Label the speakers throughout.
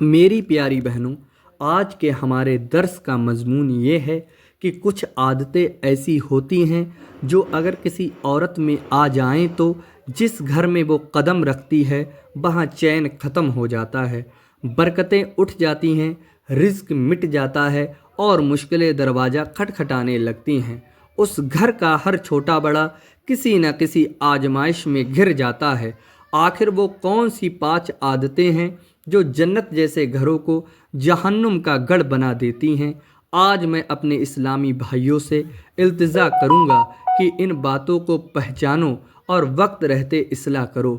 Speaker 1: میری پیاری بہنوں، آج کے ہمارے درس کا مضمون یہ ہے کہ کچھ عادتیں ایسی ہوتی ہیں جو اگر کسی عورت میں آ جائیں تو جس گھر میں وہ قدم رکھتی ہے وہاں چین ختم ہو جاتا ہے، برکتیں اٹھ جاتی ہیں، رزق مٹ جاتا ہے اور مشکلیں دروازہ کھٹکھٹانے لگتی ہیں۔ اس گھر کا ہر چھوٹا بڑا کسی نہ کسی آزمائش میں گر جاتا ہے۔ آخر وہ کون سی 5 عادتیں ہیں جو جنت جیسے گھروں کو جہنم کا گڑھ بنا دیتی ہیں؟ آج میں اپنے اسلامی بھائیوں سے التجا کروں گا کہ ان باتوں کو پہچانو اور وقت رہتے اصلاح کرو،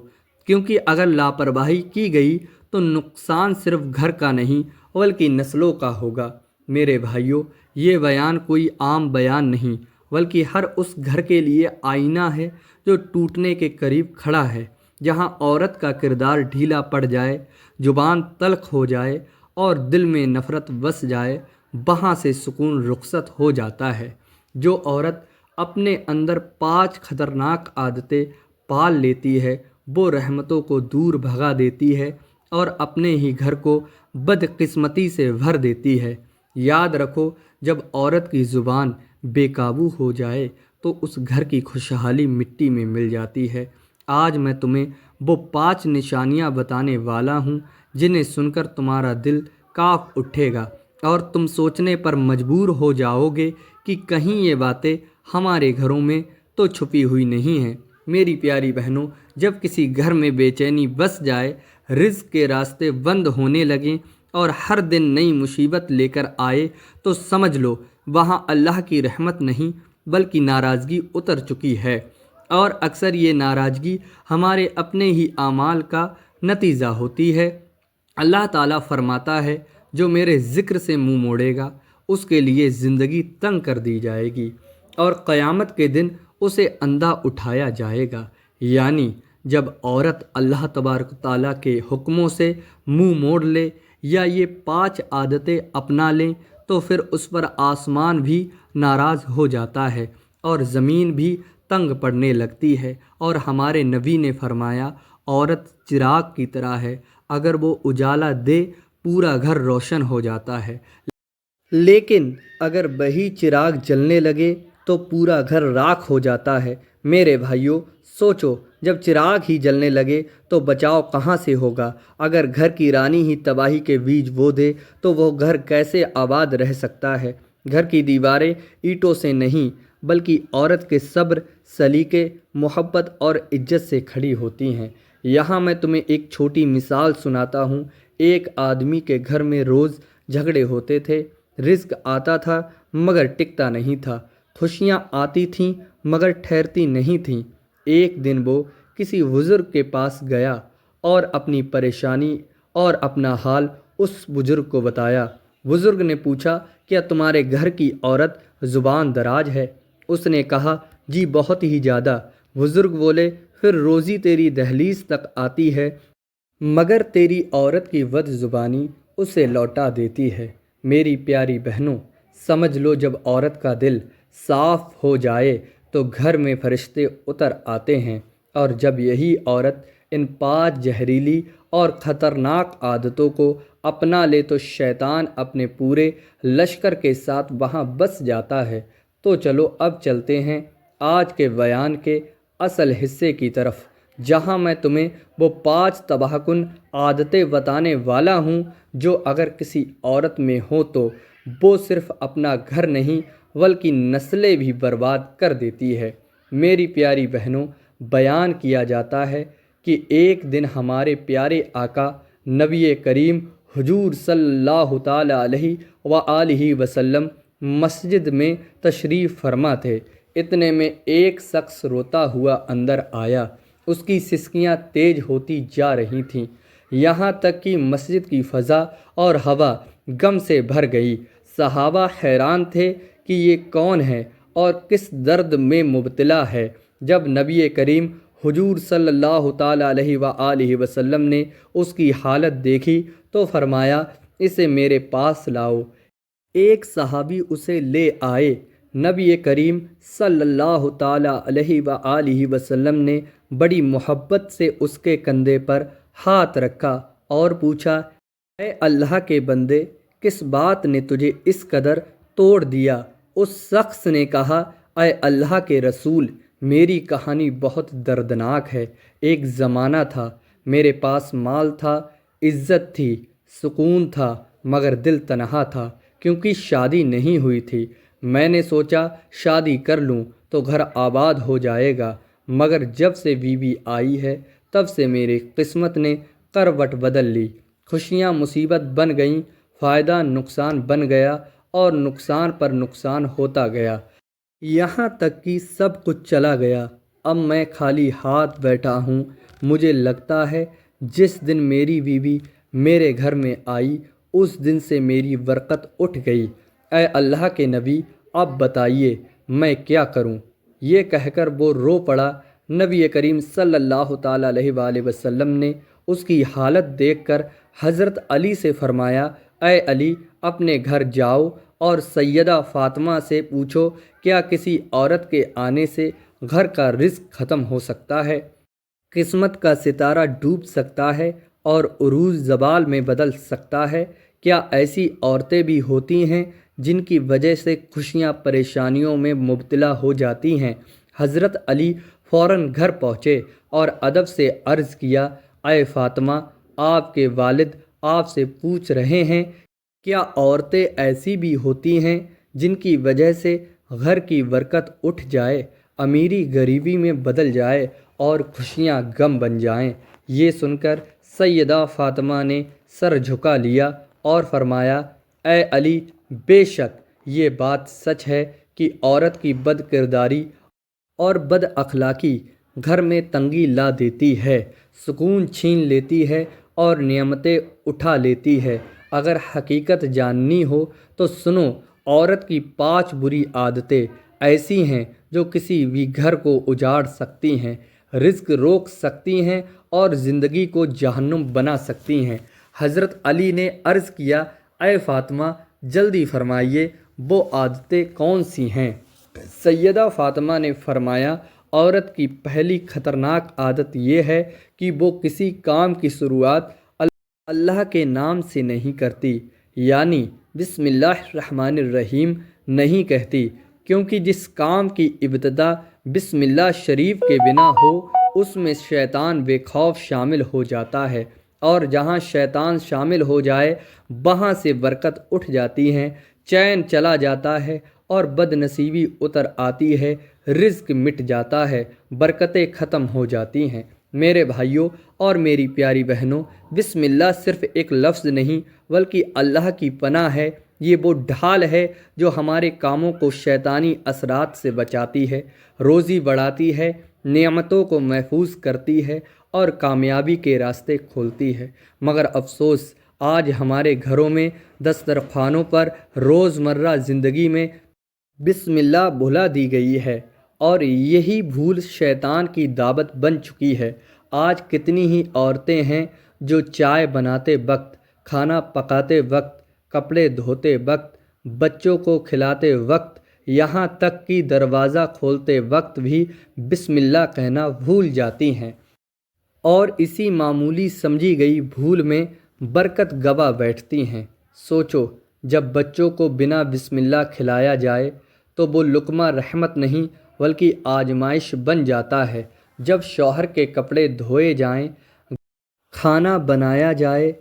Speaker 1: کیونکہ اگر لاپرواہی کی گئی تو نقصان صرف گھر کا نہیں بلکہ نسلوں کا ہوگا۔ میرے بھائیوں، یہ بیان کوئی عام بیان نہیں بلکہ ہر اس گھر کے لیے آئینہ ہے جو ٹوٹنے کے قریب کھڑا ہے۔ جہاں عورت کا کردار ڈھیلا پڑ جائے، زبان تلخ ہو جائے اور دل میں نفرت بس جائے، وہاں سے سکون رخصت ہو جاتا ہے۔ جو عورت اپنے اندر 5 خطرناک عادتیں پال لیتی ہے وہ رحمتوں کو دور بھگا دیتی ہے اور اپنے ہی گھر کو بدقسمتی سے بھر دیتی ہے۔ یاد رکھو، جب عورت کی زبان بے قابو ہو جائے تو اس گھر کی خوشحالی مٹی میں مل جاتی ہے۔ آج میں تمہیں وہ 5 نشانیاں بتانے والا ہوں جنہیں سن کر تمہارا دل کانپ اٹھے گا اور تم سوچنے پر مجبور ہو جاؤ گے کہ کہیں یہ باتیں ہمارے گھروں میں تو چھپی ہوئی نہیں ہیں۔ میری پیاری بہنوں، جب کسی گھر میں بے چینی بس جائے، رزق کے راستے بند ہونے لگیں اور ہر دن نئی مصیبت لے کر آئے تو سمجھ لو وہاں اللہ کی رحمت نہیں بلکہ ناراضگی اتر چکی ہے۔ اور اکثر یہ ناراضگی ہمارے اپنے ہی اعمال کا نتیجہ ہوتی ہے۔ اللہ تعالیٰ فرماتا ہے، جو میرے ذکر سے منہ موڑے گا اس کے لیے زندگی تنگ کر دی جائے گی اور قیامت کے دن اسے اندھا اٹھایا جائے گا۔ یعنی جب عورت اللہ تبارک تعالیٰ کے حکموں سے منہ موڑ لے یا یہ 5 عادتیں اپنا لیں تو پھر اس پر آسمان بھی ناراض ہو جاتا ہے اور زمین بھی تنگ پڑنے لگتی ہے۔ اور ہمارے نبی نے فرمایا، عورت چراغ کی طرح ہے، اگر وہ اجالا دے پورا گھر روشن ہو جاتا ہے، لیکن اگر وہی چراغ جلنے لگے تو پورا گھر راکھ ہو جاتا ہے۔ میرے بھائیوں، سوچو، جب چراغ ہی جلنے لگے تو بچاؤ کہاں سے ہوگا؟ اگر گھر کی رانی ہی تباہی کے بیج بو دے تو وہ گھر کیسے آباد رہ سکتا ہے؟ گھر کی دیواریں اینٹوں سے نہیں بلکہ عورت کے صبر، سلیقے، محبت اور عزت سے کھڑی ہوتی ہیں۔ یہاں میں تمہیں ایک چھوٹی مثال سناتا ہوں۔ ایک آدمی کے گھر میں روز جھگڑے ہوتے تھے، رزق آتا تھا مگر ٹکتا نہیں تھا، خوشیاں آتی تھیں مگر ٹھہرتی نہیں تھیں۔ ایک دن وہ کسی بزرگ کے پاس گیا اور اپنی پریشانی اور اپنا حال اس بزرگ کو بتایا۔ بزرگ نے پوچھا، کیا تمہارے گھر کی عورت زبان دراز ہے؟ اس نے کہا، جی بہت ہی زیادہ۔ بزرگ بولے، پھر روزی تیری دہلیز تک آتی ہے مگر تیری عورت کی بد زبانی اسے لوٹا دیتی ہے۔ میری پیاری بہنوں، سمجھ لو جب عورت کا دل صاف ہو جائے تو گھر میں فرشتے اتر آتے ہیں، اور جب یہی عورت ان 5 زہریلی اور خطرناک عادتوں کو اپنا لے تو شیطان اپنے پورے لشکر کے ساتھ وہاں بس جاتا ہے۔ تو چلو اب چلتے ہیں آج کے بیان کے اصل حصے کی طرف، جہاں میں تمہیں وہ 5 تباہ کن عادتیں بتانے والا ہوں جو اگر کسی عورت میں ہو تو وہ صرف اپنا گھر نہیں بلکہ نسلیں بھی برباد کر دیتی ہے۔ میری پیاری بہنوں، بیان کیا جاتا ہے کہ ایک دن ہمارے پیارے آقا نبی کریم حضور صلی اللہ تعالیٰ علیہ وآلہ وسلم مسجد میں تشریف فرما تھے۔ اتنے میں ایک شخص روتا ہوا اندر آیا۔ اس کی سسکیاں تیز ہوتی جا رہی تھیں، یہاں تک کہ مسجد کی فضا اور ہوا غم سے بھر گئی۔ صحابہ حیران تھے کہ یہ کون ہے اور کس درد میں مبتلا ہے۔ جب نبی کریم حضور صلی اللہ تعالیٰ علیہ وآلہ وسلم نے اس کی حالت دیکھی تو فرمایا، اسے میرے پاس لاؤ۔ ایک صحابی اسے لے آئے۔ نبی کریم صلی اللہ تعالیٰ علیہ وآلہ وسلم نے بڑی محبت سے اس کے کندھے پر ہاتھ رکھا اور پوچھا، اے اللہ کے بندے، کس بات نے تجھے اس قدر توڑ دیا؟ اس شخص نے کہا، اے اللہ کے رسول، میری کہانی بہت دردناک ہے۔ ایک زمانہ تھا، میرے پاس مال تھا، عزت تھی، سکون تھا، مگر دل تنہا تھا، کیونکہ شادی نہیں ہوئی تھی۔ میں نے سوچا شادی کر لوں تو گھر آباد ہو جائے گا، مگر جب سے بیوی آئی ہے تب سے میری قسمت نے کروٹ بدل لی۔ خوشیاں مصیبت بن گئیں، فائدہ نقصان بن گیا، اور نقصان پر نقصان ہوتا گیا، یہاں تک کہ سب کچھ چلا گیا۔ اب میں خالی ہاتھ بیٹھا ہوں۔ مجھے لگتا ہے جس دن میری بیوی میرے گھر میں آئی اس دن سے میری برکت اٹھ گئی۔ اے اللہ کے نبی، اب بتائیے میں کیا کروں؟ یہ کہہ کر وہ رو پڑا۔ نبی کریم صلی اللہ تعالیٰ علیہ وآلہ وسلم نے اس کی حالت دیکھ کر حضرت علی سے فرمایا، اے علی، اپنے گھر جاؤ اور سیدہ فاطمہ سے پوچھو کیا کسی عورت کے آنے سے گھر کا رزق ختم ہو سکتا ہے؟ قسمت کا ستارہ ڈوب سکتا ہے اور عروج زوال میں بدل سکتا ہے؟ کیا ایسی عورتیں بھی ہوتی ہیں جن کی وجہ سے خوشیاں پریشانیوں میں مبتلا ہو جاتی ہیں؟ حضرت علی فوراً گھر پہنچے اور ادب سے عرض کیا، اے فاطمہ، آپ کے والد آپ سے پوچھ رہے ہیں کیا عورتیں ایسی بھی ہوتی ہیں جن کی وجہ سے گھر کی برکت اٹھ جائے، امیری غریبی میں بدل جائے اور خوشیاں غم بن جائیں؟ یہ سن کر سیدہ فاطمہ نے سر جھکا لیا اور فرمایا، اے علی، بے شک یہ بات سچ ہے کہ عورت کی بد کرداری اور بد اخلاقی گھر میں تنگی لا دیتی ہے، سکون چھین لیتی ہے اور نعمتیں اٹھا لیتی ہے۔ اگر حقیقت جاننی ہو تو سنو، عورت کی 5 بری عادتیں ایسی ہیں جو کسی بھی گھر کو اجاڑ سکتی ہیں، رزق روک سکتی ہیں اور زندگی کو جہنم بنا سکتی ہیں۔ حضرت علی نے عرض کیا، اے فاطمہ، جلدی فرمائیے وہ عادتیں کون سی ہیں؟ سیدہ فاطمہ نے فرمایا، عورت کی پہلی خطرناک عادت یہ ہے کہ وہ کسی کام کی شروعات اللہ کے نام سے نہیں کرتی، یعنی بسم اللہ الرحمن الرحیم نہیں کہتی، کیونکہ جس کام کی ابتدا بسم اللہ شریف کے بنا ہو اس میں شیطان بے خوف شامل ہو جاتا ہے، اور جہاں شیطان شامل ہو جائے وہاں سے برکت اٹھ جاتی ہے، چین چلا جاتا ہے اور بد نصیبی اتر آتی ہے، رزق مٹ جاتا ہے، برکتیں ختم ہو جاتی ہیں۔ میرے بھائیوں اور میری پیاری بہنوں، بسم اللہ صرف ایک لفظ نہیں بلکہ اللہ کی پناہ ہے۔ یہ وہ ڈھال ہے جو ہمارے کاموں کو شیطانی اثرات سے بچاتی ہے، روزی بڑھاتی ہے، نعمتوں کو محفوظ کرتی ہے اور کامیابی کے راستے کھولتی ہے۔ مگر افسوس، آج ہمارے گھروں میں، دسترخوانوں پر، روزمرہ زندگی میں بسم اللہ بھلا دی گئی ہے، اور یہی بھول شیطان کی دعوت بن چکی ہے۔ آج کتنی ہی عورتیں ہیں جو چائے بناتے وقت، کھانا پکاتے وقت، کپڑے دھوتے وقت، بچوں کو کھلاتے وقت، یہاں تک کہ دروازہ کھولتے وقت بھی بسم اللہ کہنا بھول جاتی ہیں، اور اسی معمولی سمجھی گئی بھول میں برکت گنوا بیٹھتی ہیں۔ سوچو، جب بچوں کو بنا بسم اللہ کھلایا جائے تو وہ لقمہ رحمت نہیں بلکہ آزمائش بن جاتا ہے۔ جب شوہر کے کپڑے دھوئے جائیں، کھانا بنایا جائے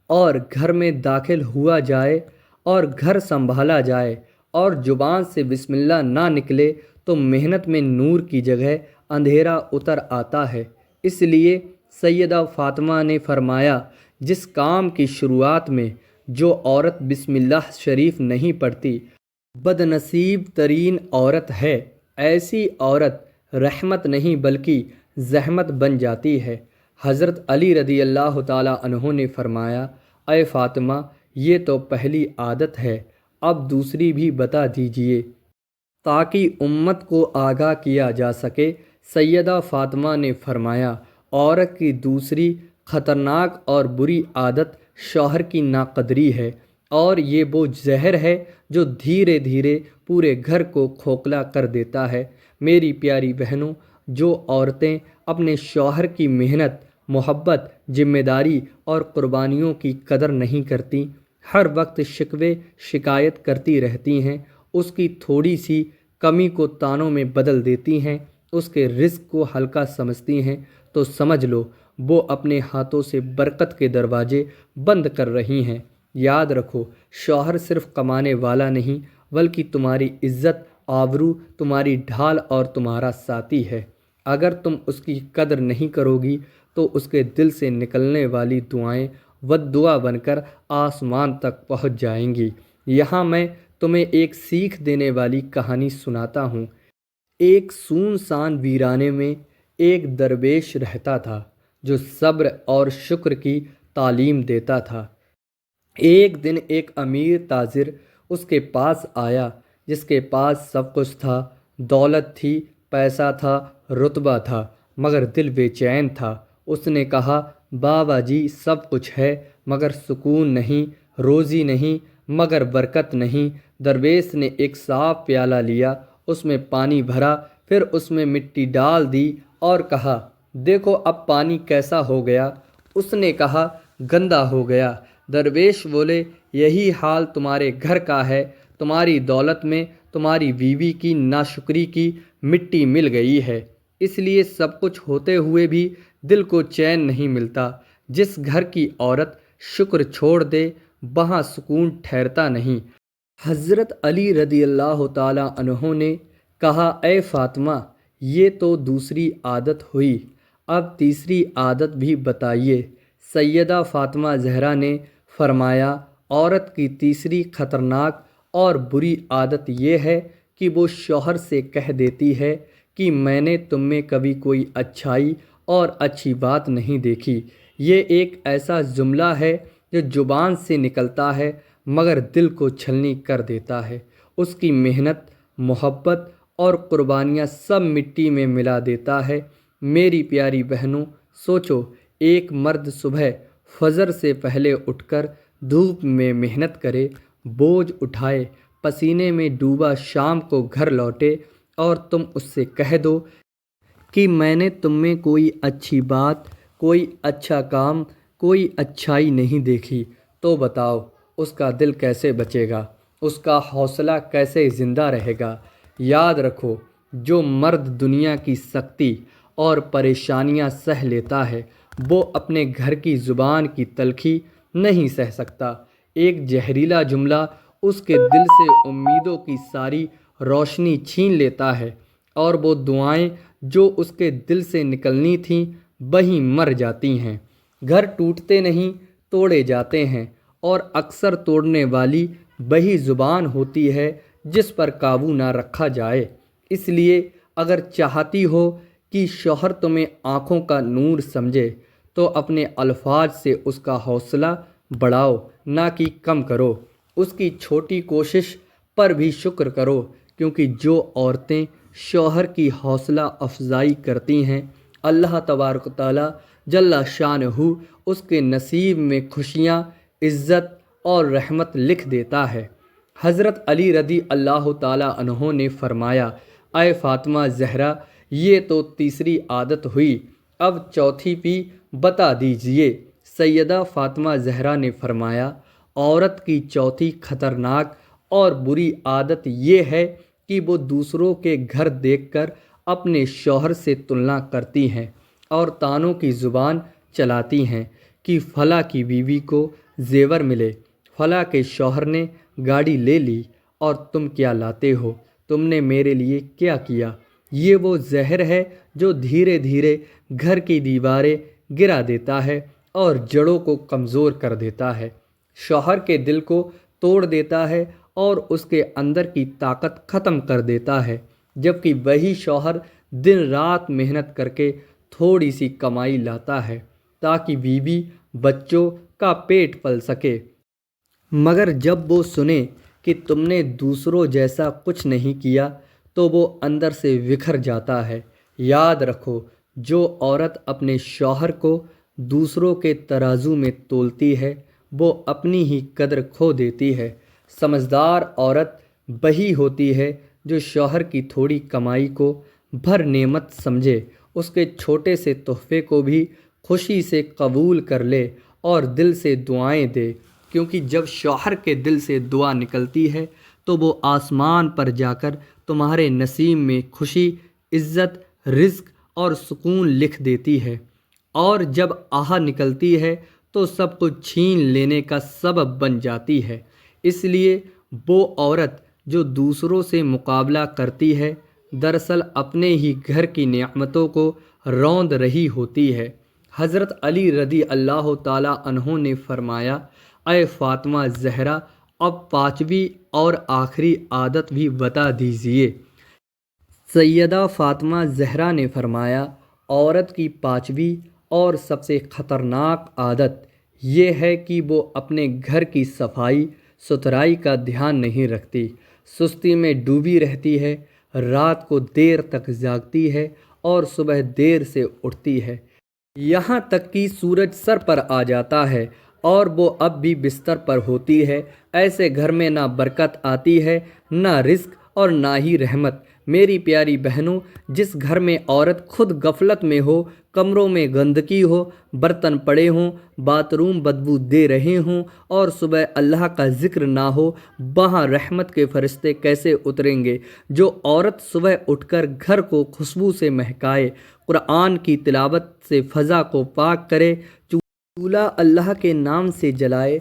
Speaker 1: اور گھر میں داخل ہوا جائے اور گھر سنبھالا جائے اور زبان سے بسم اللہ نہ نکلے تو محنت میں نور کی جگہ اندھیرا اتر آتا ہے۔ اس لیے سیدہ فاطمہ نے فرمایا، جس کام کی شروعات میں جو عورت بسم اللہ شریف نہیں پڑھتی بد نصیب ترین عورت ہے۔ ایسی عورت رحمت نہیں بلکہ زحمت بن جاتی ہے۔ حضرت علی رضی اللہ تعالیٰ عنہ نے فرمایا، اے فاطمہ، یہ تو پہلی عادت ہے، اب دوسری بھی بتا دیجیے تاکہ امت کو آگاہ کیا جا سکے۔ سیدہ فاطمہ نے فرمایا، عورت کی دوسری خطرناک اور بری عادت شوہر کی ناقدری ہے، اور یہ وہ زہر ہے جو دھیرے دھیرے پورے گھر کو کھوکھلا کر دیتا ہے۔ میری پیاری بہنوں، جو عورتیں اپنے شوہر کی محنت محبت، ذمہ داری اور قربانیوں کی قدر نہیں کرتی، ہر وقت شکوے شکایت کرتی رہتی ہیں، اس کی تھوڑی سی کمی کو طعنوں میں بدل دیتی ہیں، اس کے رزق کو ہلکا سمجھتی ہیں، تو سمجھ لو وہ اپنے ہاتھوں سے برکت کے دروازے بند کر رہی ہیں۔ یاد رکھو، شوہر صرف کمانے والا نہیں بلکہ تمہاری عزت، آبرو، تمہاری ڈھال اور تمہارا ساتھی ہے۔ اگر تم اس کی قدر نہیں کرو گی تو اس کے دل سے نکلنے والی دعائیں بددعا بن کر آسمان تک پہنچ جائیں گی۔ یہاں میں تمہیں ایک سیکھ دینے والی کہانی سناتا ہوں۔ ایک سنسان ویرانے میں ایک درویش رہتا تھا جو صبر اور شکر کی تعلیم دیتا تھا۔ ایک دن ایک امیر تاجر اس کے پاس آیا جس کے پاس سب کچھ تھا، دولت تھی، پیسہ تھا، رتبہ تھا، مگر دل بے چین تھا۔ اس نے کہا، بابا جی سب کچھ ہے مگر سکون نہیں، روزی نہیں مگر برکت نہیں۔ درویش نے ایک صاف پیالہ لیا، اس میں پانی بھرا، پھر اس میں مٹی ڈال دی اور کہا، دیکھو اب پانی کیسا ہو گیا؟ اس نے کہا، گندا ہو گیا۔ درویش بولے، یہی حال تمہارے گھر کا ہے، تمہاری دولت میں تمہاری بیوی کی ناشکری کی مٹی مل گئی ہے، اس لیے سب کچھ ہوتے ہوئے بھی دل کو چین نہیں ملتا۔ جس گھر کی عورت شکر چھوڑ دے وہاں سکون ٹھہرتا نہیں۔ حضرت علی رضی اللہ تعالیٰ عنہ نے کہا، اے فاطمہ، یہ تو دوسری عادت ہوئی، اب تیسری عادت بھی بتائیے۔ سیدہ فاطمہ زہرا نے فرمایا، عورت کی تیسری خطرناک اور بری عادت یہ ہے کہ وہ شوہر سے کہہ دیتی ہے کہ میں نے تم میں کبھی کوئی اچھائی اور اچھی بات نہیں دیکھی۔ یہ ایک ایسا جملہ ہے جو زبان سے نکلتا ہے مگر دل کو چھلنی کر دیتا ہے، اس کی محنت، محبت اور قربانیاں سب مٹی میں ملا دیتا ہے۔ میری پیاری بہنوں، سوچو، ایک مرد صبح فجر سے پہلے اٹھ کر دھوپ میں محنت کرے، بوجھ اٹھائے، پسینے میں ڈوبا، شام کو گھر لوٹے اور تم اس سے کہہ دو کہ میں نے تم میں کوئی اچھی بات، کوئی اچھا کام، کوئی اچھائی نہیں دیکھی، تو بتاؤ اس کا دل کیسے بچے گا، اس کا حوصلہ کیسے زندہ رہے گا؟ یاد رکھو، جو مرد دنیا کی سختی اور پریشانیاں سہ لیتا ہے وہ اپنے گھر کی زبان کی تلخی نہیں سہ سکتا۔ ایک زہریلا جملہ اس کے دل سے امیدوں کی ساری روشنی چھین لیتا ہے اور وہ دعائیں جو اس کے دل سے نکلنی تھیں وہیں مر جاتی ہیں۔ گھر ٹوٹتے نہیں، توڑے جاتے ہیں، اور اکثر توڑنے والی وہی زبان ہوتی ہے جس پر قابو نہ رکھا جائے۔ اس لیے اگر چاہتی ہو کہ شوہر تمہیں آنکھوں کا نور سمجھے تو اپنے الفاظ سے اس کا حوصلہ بڑھاؤ، نہ کہ کم کرو۔ اس کی چھوٹی کوشش پر بھی شکر کرو، کیونکہ جو عورتیں شوہر کی حوصلہ افزائی کرتی ہیں، اللہ تبارک و تعالیٰ جل شانہ اس کے نصیب میں خوشیاں، عزت اور رحمت لکھ دیتا ہے۔ حضرت علی رضی اللہ تعالیٰ عنہ نے فرمایا، اے فاطمہ زہرا، یہ تو تیسری عادت ہوئی، اب چوتھی بھی بتا دیجئے۔ سیدہ فاطمہ زہرا نے فرمایا، عورت کی چوتھی خطرناک اور بری عادت یہ ہے کہ وہ دوسروں کے گھر دیکھ کر اپنے شوہر سے تلنا کرتی ہیں اور طعنوں کی زبان چلاتی ہیں کہ فلاں کی بیوی کو زیور ملے، فلاں کے شوہر نے گاڑی لے لی اور تم کیا لاتے ہو، تم نے میرے لیے کیا کیا؟ یہ وہ زہر ہے جو دھیرے دھیرے گھر کی دیواریں گرا دیتا ہے اور جڑوں کو کمزور کر دیتا ہے، شوہر کے دل کو توڑ دیتا ہے اور اس کے اندر کی طاقت ختم کر دیتا ہے، جبکہ وہی شوہر دن رات محنت کر کے تھوڑی سی کمائی لاتا ہے تاکہ بیوی بچوں کا پیٹ پل سکے، مگر جب وہ سنے کہ تم نے دوسروں جیسا کچھ نہیں کیا تو وہ اندر سے بکھر جاتا ہے۔ یاد رکھو، جو عورت اپنے شوہر کو دوسروں کے ترازو میں تولتی ہے وہ اپنی ہی قدر کھو دیتی ہے۔ سمجھدار عورت وہی ہوتی ہے جو شوہر کی تھوڑی کمائی کو بھر نعمت سمجھے، اس کے چھوٹے سے تحفے کو بھی خوشی سے قبول کر لے اور دل سے دعائیں دے، کیونکہ جب شوہر کے دل سے دعا نکلتی ہے تو وہ آسمان پر جا کر تمہارے نصیب میں خوشی، عزت، رزق اور سکون لکھ دیتی ہے، اور جب آہ نکلتی ہے تو سب کچھ چھین لینے کا سبب بن جاتی ہے۔ اس لیے وہ عورت جو دوسروں سے مقابلہ کرتی ہے، دراصل اپنے ہی گھر کی نعمتوں کو روند رہی ہوتی ہے۔ حضرت علی رضی اللہ تعالیٰ عنہ نے فرمایا، اے فاطمہ زہرا، اب پانچویں اور آخری عادت بھی بتا دیجیے۔ سیدہ فاطمہ زہرا نے فرمایا، عورت کی پانچویں اور سب سے خطرناک عادت یہ ہے کہ وہ اپنے گھر کی صفائی ستھرائی کا دھیان نہیں رکھتی، سستی میں ڈوبی رہتی ہے، رات کو دیر تک جاگتی ہے اور صبح دیر سے اٹھتی ہے، یہاں تک کہ سورج سر پر آ جاتا ہے اور وہ اب بھی بستر پر ہوتی ہے۔ ایسے گھر میں نہ برکت آتی ہے، نہ رزق اور نہ ہی رحمت۔ میری پیاری بہنوں، جس گھر میں عورت خود غفلت میں ہو، کمروں میں گندگی ہو، برتن پڑے ہوں، باتھ روم بدبو دے رہے ہوں اور صبح اللہ کا ذکر نہ ہو، وہاں رحمت کے فرشتے کیسے اتریں گے؟ جو عورت صبح اٹھ کر گھر کو خوشبو سے مہکائے، قرآن کی تلاوت سے فضا کو پاک کرے، چولہا اللہ کے نام سے جلائے،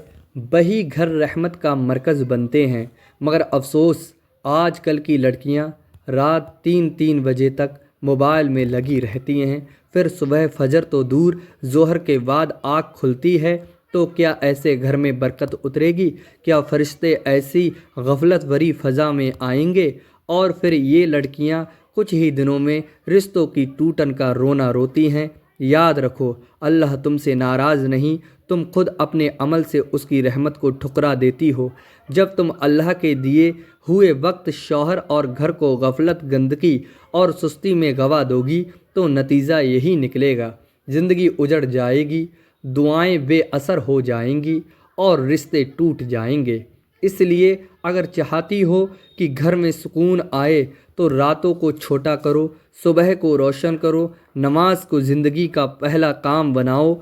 Speaker 1: وہی گھر رحمت کا مرکز بنتے ہیں۔ مگر افسوس، آج کل کی لڑکیاں رات 3 بجے تک موبائل میں لگی رہتی ہیں، پھر صبح فجر تو دور، ظہر کے بعد آنکھ کھلتی ہے تو کیا ایسے گھر میں برکت اترے گی؟ کیا فرشتے ایسی غفلت بھری فضا میں آئیں گے؟ اور پھر یہ لڑکیاں کچھ ہی دنوں میں رشتوں کی ٹوٹن کا رونا روتی ہیں۔ یاد رکھو، اللہ تم سے ناراض نہیں، تم خود اپنے عمل سے اس کی رحمت کو ٹھکرا دیتی ہو۔ جب تم اللہ کے دیے ہوئے وقت شوہر اور گھر کو غفلت، گندگی اور سستی میں گنوا دو گی تو نتیجہ یہی نکلے گا، زندگی اجڑ جائے گی، دعائیں بے اثر ہو جائیں گی اور رشتے ٹوٹ جائیں گے۔ اس لیے اگر چاہتی ہو کہ گھر میں سکون آئے تو راتوں کو چھوٹا کرو، صبح کو روشن کرو، نماز کو زندگی کا پہلا کام بناؤ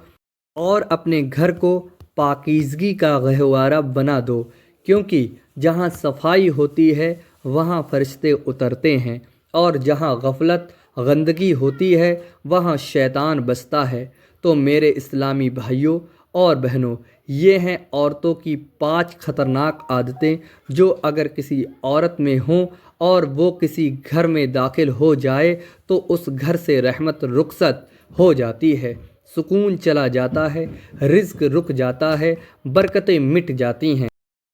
Speaker 1: اور اپنے گھر کو پاکیزگی کا گہوارہ بنا دو، کیونکہ جہاں صفائی ہوتی ہے وہاں فرشتے اترتے ہیں، اور جہاں غفلت، گندگی ہوتی ہے وہاں شیطان بستا ہے۔ تو میرے اسلامی بھائیوں اور بہنوں، یہ ہیں عورتوں کی 5 خطرناک عادتیں جو اگر کسی عورت میں ہوں اور وہ کسی گھر میں داخل ہو جائے تو اس گھر سے رحمت رخصت ہو جاتی ہے، سکون چلا جاتا ہے، رزق رک جاتا ہے، برکتیں مٹ جاتی ہیں۔